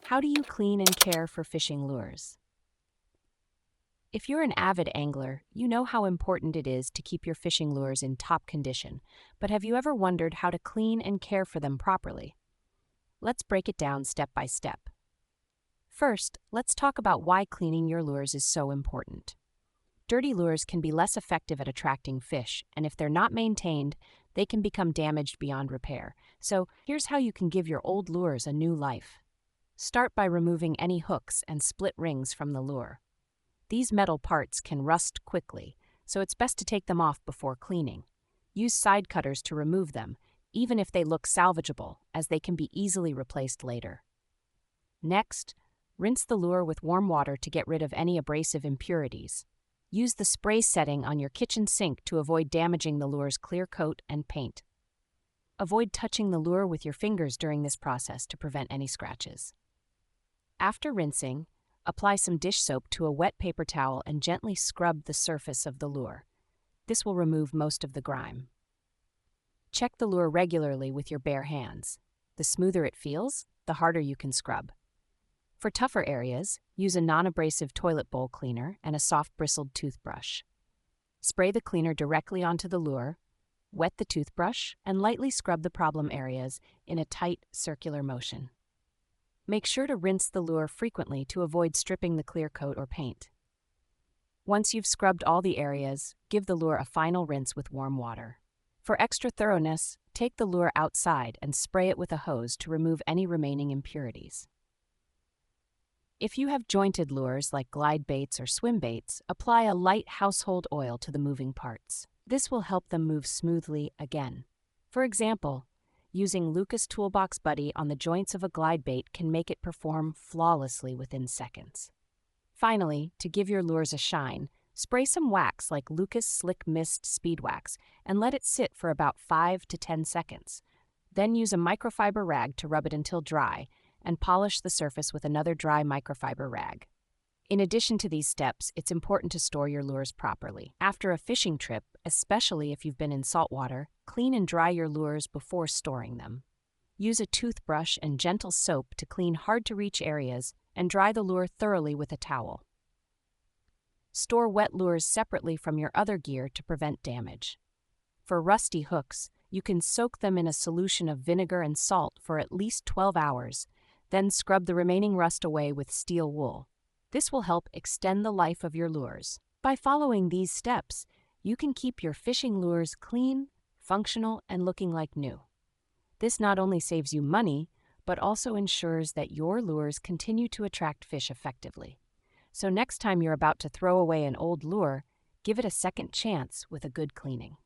How do you clean and care for fishing lures? If you're an avid angler, you know how important it is to keep your fishing lures in top condition, but have you ever wondered how to clean and care for them properly? Let's break it down step by step. First, let's talk about why cleaning your lures is so important. Dirty lures can be less effective at attracting fish, and if they're not maintained, they can become damaged beyond repair. So, here's how you can give your old lures a new life. Start by removing any hooks and split rings from the lure. These metal parts can rust quickly, so it's best to take them off before cleaning. Use side cutters to remove them, even if they look salvageable, as they can be easily replaced later. Next, rinse the lure with warm water to get rid of any abrasive impurities. Use the spray setting on your kitchen sink to avoid damaging the lure's clear coat and paint. Avoid touching the lure with your fingers during this process to prevent any scratches. After rinsing, apply some dish soap to a wet paper towel and gently scrub the surface of the lure. This will remove most of the grime. Check the lure regularly with your bare hands. The smoother it feels, the harder you can scrub. For tougher areas, use a non-abrasive toilet bowl cleaner and a soft bristled toothbrush. Spray the cleaner directly onto the lure, wet the toothbrush, and lightly scrub the problem areas in a tight, circular motion. Make sure to rinse the lure frequently to avoid stripping the clear coat or paint. Once you've scrubbed all the areas, give the lure a final rinse with warm water. For extra thoroughness, take the lure outside and spray it with a hose to remove any remaining impurities. If you have jointed lures like glide baits or swim baits, apply a light household oil to the moving parts. This will help them move smoothly again. For example, using Lucas Toolbox Buddy on the joints of a glide bait can make it perform flawlessly within seconds. Finally, to give your lures a shine, spray some wax like Lucas Slick Mist Speed Wax and let it sit for about 5 to 10 seconds. Then use a microfiber rag to rub it until dry and polish the surface with another dry microfiber rag. In addition to these steps, it's important to store your lures properly. After a fishing trip, especially if you've been in saltwater, clean and dry your lures before storing them. Use a toothbrush and gentle soap to clean hard-to-reach areas and dry the lure thoroughly with a towel. Store wet lures separately from your other gear to prevent damage. For rusty hooks, you can soak them in a solution of vinegar and salt for at least 12 hours, then scrub the remaining rust away with steel wool. This will help extend the life of your lures. By following these steps, you can keep your fishing lures clean, functional, and looking like new. This not only saves you money, but also ensures that your lures continue to attract fish effectively. So next time you're about to throw away an old lure, give it a second chance with a good cleaning.